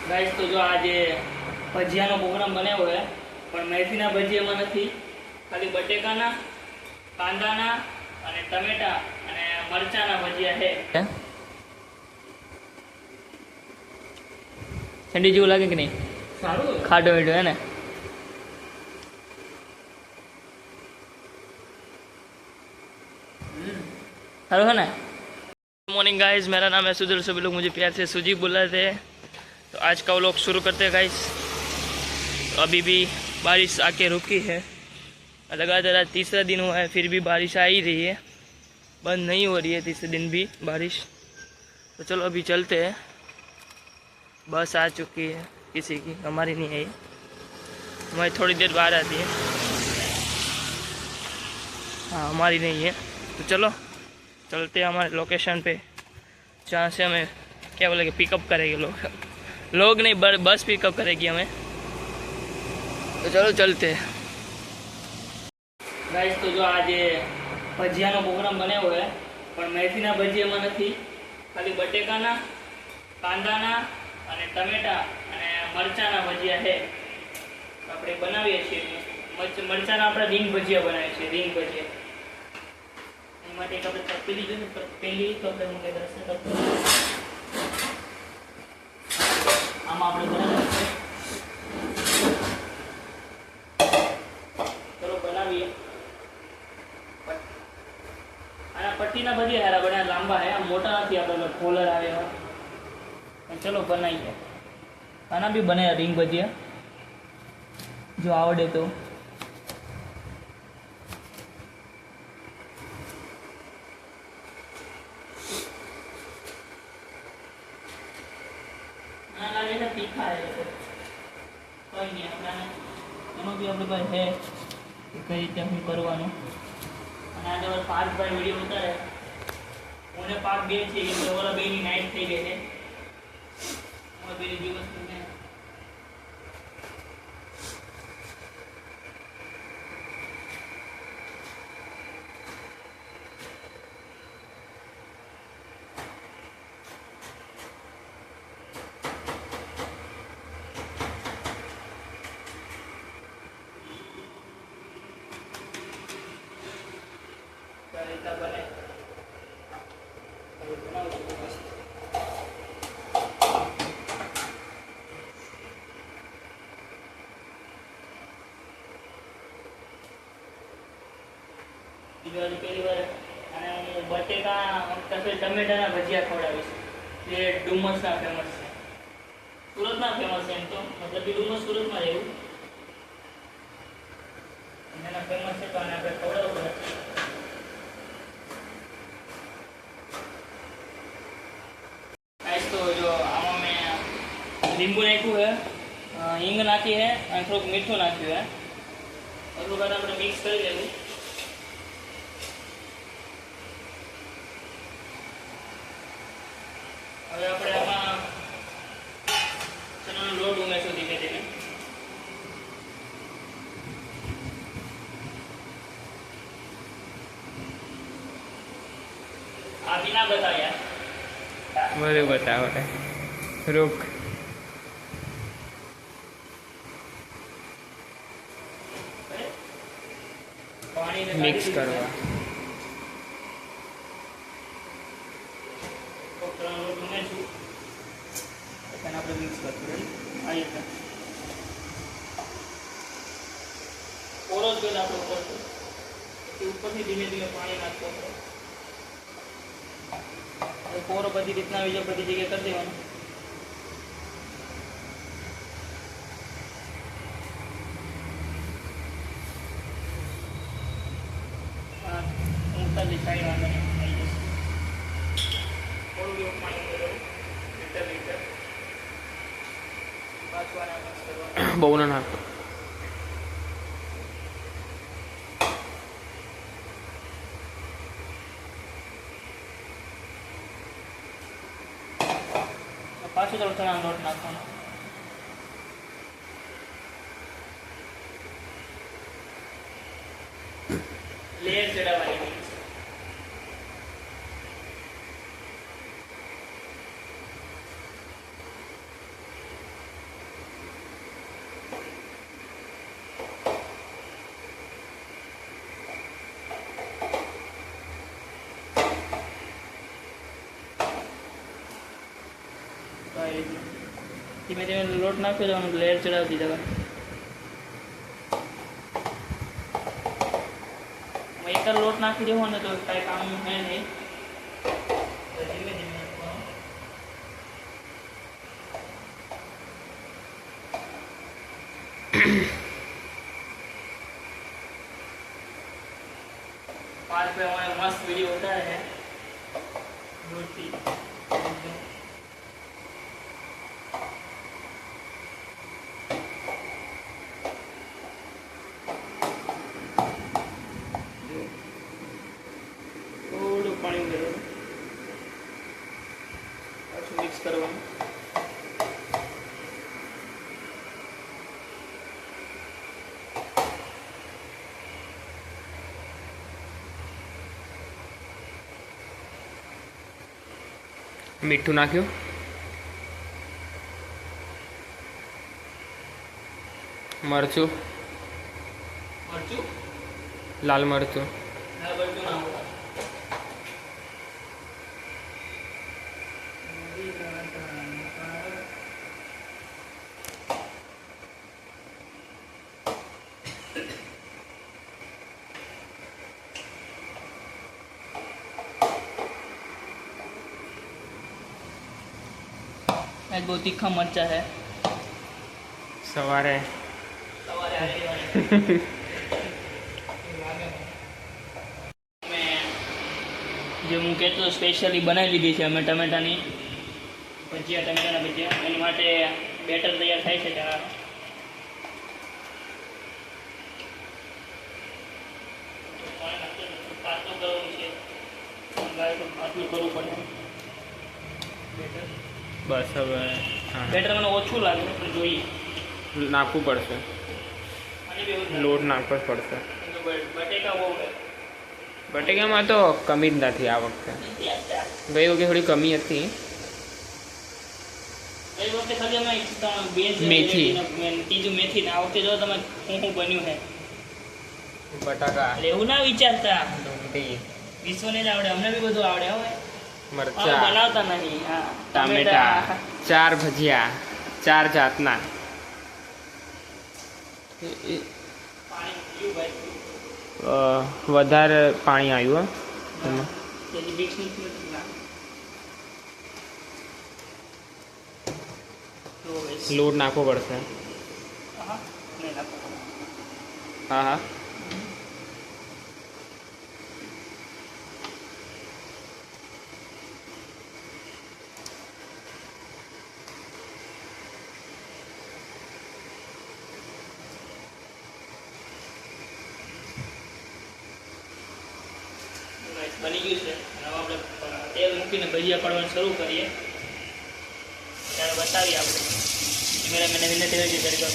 Guys तो जो आज भजियाનો પ્રોગ્રામ બનાવ્યો है પણ મેથીના ભજીયામાં નથી, ખાલી બટેકાના, કાંદાના અને ટમેટા અને મરચાના ભજીયા है। ठंडी जेवू लागे कि नहीं? सारू खाटो मीठो है ना। सारू है ना। मॉर्निंग गाइस, मेरा नाम है सुधीर, सभी लोग मुझे प्यार से सुजी बुलाते हैं। तो आज का व्लॉग शुरू करते हैं गाइस। तो अभी भी बारिश आके रुकी है, लगातार आज तीसरा दिन हुआ है, फिर भी बारिश आ ही रही है, बंद नहीं हो रही है तीसरे दिन भी बारिश। तो चलो अभी चलते हैं। बस आ चुकी है किसी की, हमारी नहीं आई, हमारी थोड़ी देर बाद आती है। हाँ, हमारी नहीं है। तो चलो चलते हैं हमारे लोकेशन पे, जहाँ से हमें क्या बोलेंगे पिकअप करेंगे लोग नहीं, बस पिकअप करेगी हमें। तो चलो चलते हैं गाइस। तो जो आज भजियाનો પ્રોગ્રામ બનાવ્યો है પણ મેથીના ભજીયામાં નથી, ખાલી બટેકાના, કાંદાના અને ટમેટા અને મરચાના ભજીયા છે। આપણે બનાવીએ છીએ મરચાના, આપણે રીંગ ભજીયા બનાવીએ છીએ, રીંગ ભજીયા। એની માટે આપણે તપેલી જોઈએ, તપેલી તો આપણે મૂકે દશે તપેલી આમાં આપણે બનાવીએ। ચલો બનાવીએ। આના પટ્ટીના ભજીયા હારા બને, લાંબા है, મોટા નથી, આપણે ફોલર આવે એવા। चलो बनाइए। खाना भी बने रिंग भजिया, जो आवड़े तो। लागे ना तीखा है, कोई नहीं अपना एम भी अपने पास है कई रीते हम करवानो। आज अगर 5 भाई वीडियो उतारे, उन्हें पाक बे छे के ओला बेनी नाइट થઈ ગઈ છે। मेरे जीवन में बने पहली बार बटेका टमेटा भजिया खवड़ावीश। ये डुमस फेमस है, सूरत में फेमस है, तो मतलब कि डुमस सूरत में रहू फेमस है, तो आने आप खवड़ाव पड़े। तो जो आमा में लींबू नाख्यु है, हींग नाखी है और थोड़ा मीठू नाख्यु है, એટલું બધું આપણે મિક્સ કરી લેવું। હવે આપણે આમાં ચણાનો લોટ ઉમેરશું ધીમે ધીમે। આ બિના બતાવ્યા बोले बताओ रुक। मिक्स करवा मिक्स कर ओरोज पहला ऊपर से धीमे धीमे पानी नाखो, पोरो बधी रीतना बधी जगह कर देवानो। बहु ना नाखो। पाछो थोड़ा चना लोट नाखवानो। लेयर चढ़ावानी ધીમે ધીમે લોટ નાખ્યો જવાનું, લેયર ચડાવતી જવાનું. એક જ લોટ નાખી દેવો ને તો કાંઈ કામ હે નહીં. ધીમે ધીમે નાખવાનું. 5 पे हमारे मस्त वीडियो होता है. रोटी થોડું પાણી ઉમેરવાનું, પાછું મિક્સ કરવાનું. મીઠું નાખ્યું, મરચું, મરચું, લાલ મરચું, લાલ મરચું નાખો. आज बहुत तीखा मरचा है. સવારે सवारे आ रही जो હું કેટલો સ્પેશિયલી બનાવી લીધી છે અમે ટમેટાની ભજીયા, ટમેટાના ભજીયા. એની માટે બેટર તૈયાર થાય છે ચણાનો. પાતળું કરવું છે, આટલું કરવું પડે બેટર. બસ હવે હા, બેટર મને ઓછું લાગે પણ જોઈએ. નાખવું પડશે, અને બી એવું જ લોટ નાખવો જ પડશે. લાગે. બટેકા બહુ બટેકામાં તો કમી જ નથી આ વખતે. ગઈ વખતે થોડી કમી હતી. એ વખતે ખાલી અમે બે જ મેથી. ત્રીજું મેથી ને આ વખતે જો તમે શું બન્યું છે. બટાકા, એટલે એવું ના વિચારતા, ડુંગળી, વિશ્વને જ આવડે, અમને બી બધું આવડે. હવે મરચા, બનાવતા નહીં. હા, ટામેટા, 4 ભજીયા, 4 જાતના. પાણી પીવું ભાઈ. વધારે પાણી આવ્યું એમાં. તેથી મિક્સ નથી ના. તો લોટ નાખવો પડશે. હા, નહીં નાખો. હા હા, બની ગયું છે. હવે આપણે તેલ મૂકીને ભજીયા પાડવાનું શરૂ કરીએ. ત્યારે બતાવીએ આપણે. મેરા મેને વિનંતી હોય છે તરીકે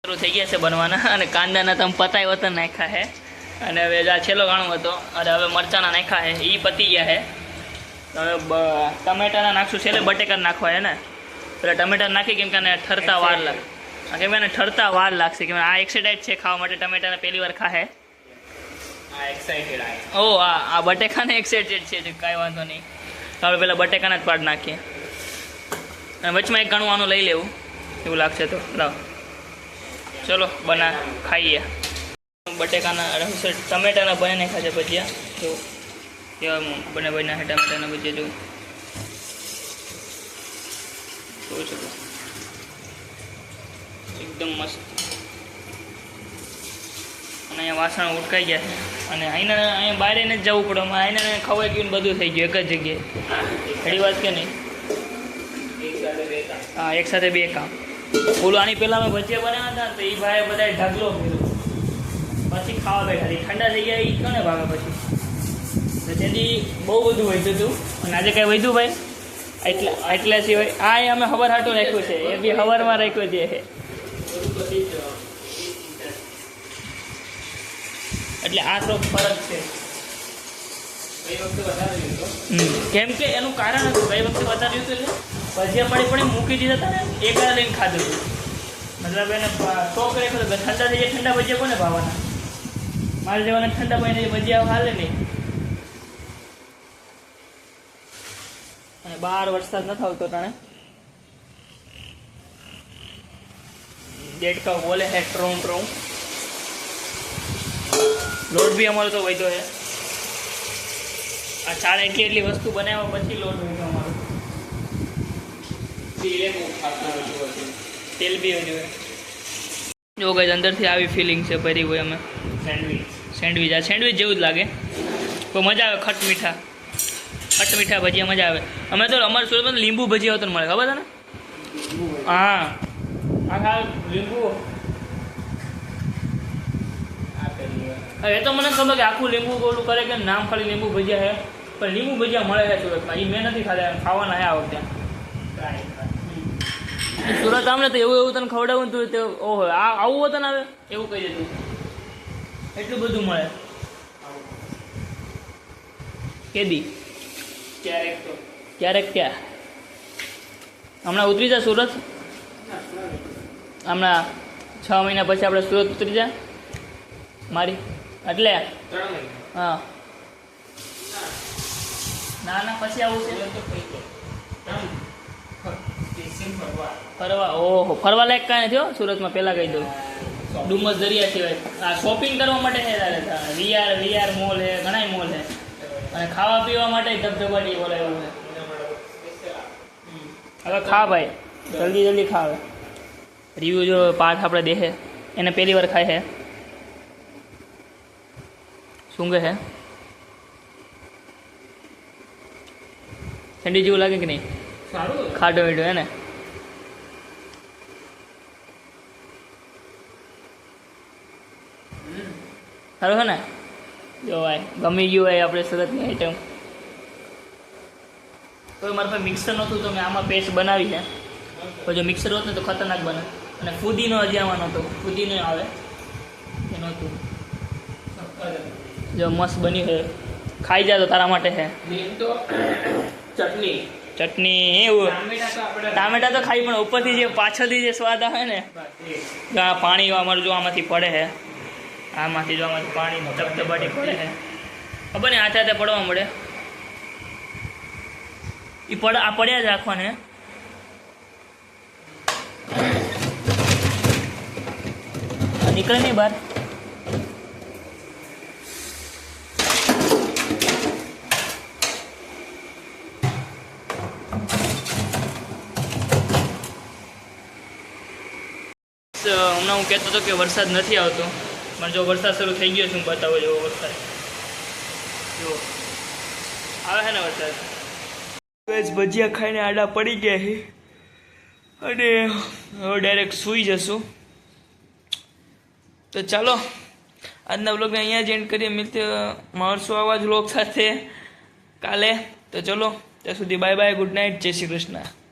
શરૂ થઈ ગયા છે બનવાના. અને કાંદાના તમે પતાય વતન નાખ્યા છે. અને હવે આ છેલ્લો ગાણું હતો અને હવે મરચાના નાખ્યા છે, એ પતી ગયા છે. તો હવે ટમેટાના નાખશું છેલ્લે. બટેકા નાખવા છે ને, પેલા ટમેટા નાખી કેમ કે એને ઠરતા વાર લાગે. કેમ કે એને ઠરતા વાર લાગશે. કેમ આ એક્સાઇટેડ છે ખાવા માટે. ટમેટાને પહેલી વાર ખાહે. એક્સાઇટેડ આ. ઓ આ બટેકાને એક્સાઇટેડ છે, કાંઈ વાંધો નહીં. તો આપણે પહેલાં બટેકાના જ પાડ નાખીએ. અને વચમાં એક ઘણું આનું લઈ લેવું એવું લાગશે તો. લાવ, ચલો ખાઈએ. બટેકાના ટમેટાના બને નાખ્યા છે ભજીયા. જો કેવા બને નાખે ટમેટાના ભજીયા. જોઈ શકો, એકદમ મસ્ત. અને અહીંયા વાસણ ઉટકાઈ ગયા છે. અને અહીંયા બહાર એને જ જવું પડે. અહીંયા ખવાઈ ગયું, બધું થઈ ગયું એક જ જગ્યાએ. ઘણી વાત કે નહીં. હા, એક સાથે બે કામ. બોલો, આની પહેલાં અમે ભજીયા બનાવ્યા હતા તો એ ભાઈ બધા ઢગલો કર્યો, પછી ખાવા બેઠા. ઠંડા થઈ ગયા, એ કોને ભાવે પછી. તો તેથી બહુ બધું વધ્યું હતું. અને આજે કાંઈ વધ્યું ભાઈ એટલા સિવાય આ અમે હવાર હાટું રાખ્યું છે. એ બી હવારમાં રાખ્યું છે. એટલે આ તો ફરક છે. કેમ કે એનું કારણ હતું, ગઈ વખતે બતાવ્યું હતું એટલે ભજીયા પડી મૂકી દીધા હતા ને, એકલા લઈને ખાધું હતું. મતલબ એને શોખ રાખ્યો હતો ઠંડા થઈ જાય. ઠંડા ભજીયા કોને ભાવવાના? મારે જેવાને ઠંડા પાણી ભજીયા હાલે નહીં. અને બહાર વરસાદ નથી આવતો તાણે डेट का बोले है ट्रों ट्रों लोट भी हमारो तो वही तो है आ चार એટલી વસ્તુ બનાવ્યા પછી લોટ હોય અમારો તેલ બી હોય જો ગાઈસ અંદરથી આવી ફિલિંગ છે ભરી હોય અમે સેન્ડવિચ આ સેન્ડવિચ જેવું જ લાગે તો મજા આવે ખટ મીઠા ભજીયા મજા આવે અમે તો અમારા સુરતમાં લીંબુ ભજીયા હોતો મળે ખબર છે ને હા આ લીંબુ એ તો મને ખબર કે આખું લીંબુ ઓલું કરે કે નામ ખાલી લીંબુ ભજીયા છે પણ લીંબુ ભજીયા મળે છે સુરતમાં એ મેં નથી ખાધા ખાવાના છે આ વખતે સુરત આમને તો એવું તને ખવડાવું તું તે ઓહો આવું હોત ને આવે એવું કહી દેતું એટલું બધું મળે કેદી ક્યારેક ક્યાં હમણાં ઉતરી જા સુરત હમણાં 6 મહિના પછી આપણે સુરત ઉતરી જાય મારી એટલે હા ના પછી આવું છે ફરવા ઓહો ફરવા લાયક કાંઈ નથી હો સુરતમાં પહેલાં કહી દઉં ડુમસ દરિયા સિવાય આ શોપિંગ કરવા માટે છે વીઆર મોલ છે ઘણા મોલ છે અને ખાવા પીવા માટે ધબધબાટી બોલાવ્યું છે હવે ખા ભાઈ જલ્દી ખા હવે રિવ્યુ જો પાઠ આપણે દેખે એને પહેલી વાર ખાય છે શું કહે છે ઠંડી જેવું લાગે કે નહીં સારું ખાટો મીઠો હે ને સારું છે ને જો ભાઈ ગમી ગયું ભાઈ આપણે સુરતની આઈટમ તો મારા પાસે મિક્સર નહોતું તો મેં આમાં પેસ્ટ બનાવી છે તો જો મિક્સર હોત ને તો ખતરનાક બને અને ફુદીનો હજી આમાં નહોતો ફુદીનો આવે એ નહોતું જો મસ્ત બન્યું છે ખાઈ જાય તો તારા માટે છે તો ચટણી એવું ટામેટા તો ખાઈ પણ ઉપરથી જે પાછળથી જે સ્વાદ આવે ને જો આ પાણી અમારું જો આમાંથી પડે છે આમાંથી જો આમાંથી પાણી ધબધબાટી પડે છે ખબર ને હાથે પડવા મળે આ પડ્યા જ રાખવાને નીકળે નહીં બહાર હમણાં હું કહેતો હતો કે વરસાદ નથી આવતો પણ જો વરસાદ શરૂ થઈ ગયો છે હું બતાવો જેવો વરસાદ જો આવે છે ને વરસાદ ભજીયા ખાઈને આડા પડી ગયા છે અને હવે ડાયરેક્ટ સૂઈ જશું તો ચાલો આજના વ્લોગને અહીંયા જ એન્ડ કરીએ મળશું આવા જ વ્લોગ સાથે કાલે તો ચલો ત્યાં સુધી બાય બાય ગુડ નાઇટ જય શ્રી કૃષ્ણ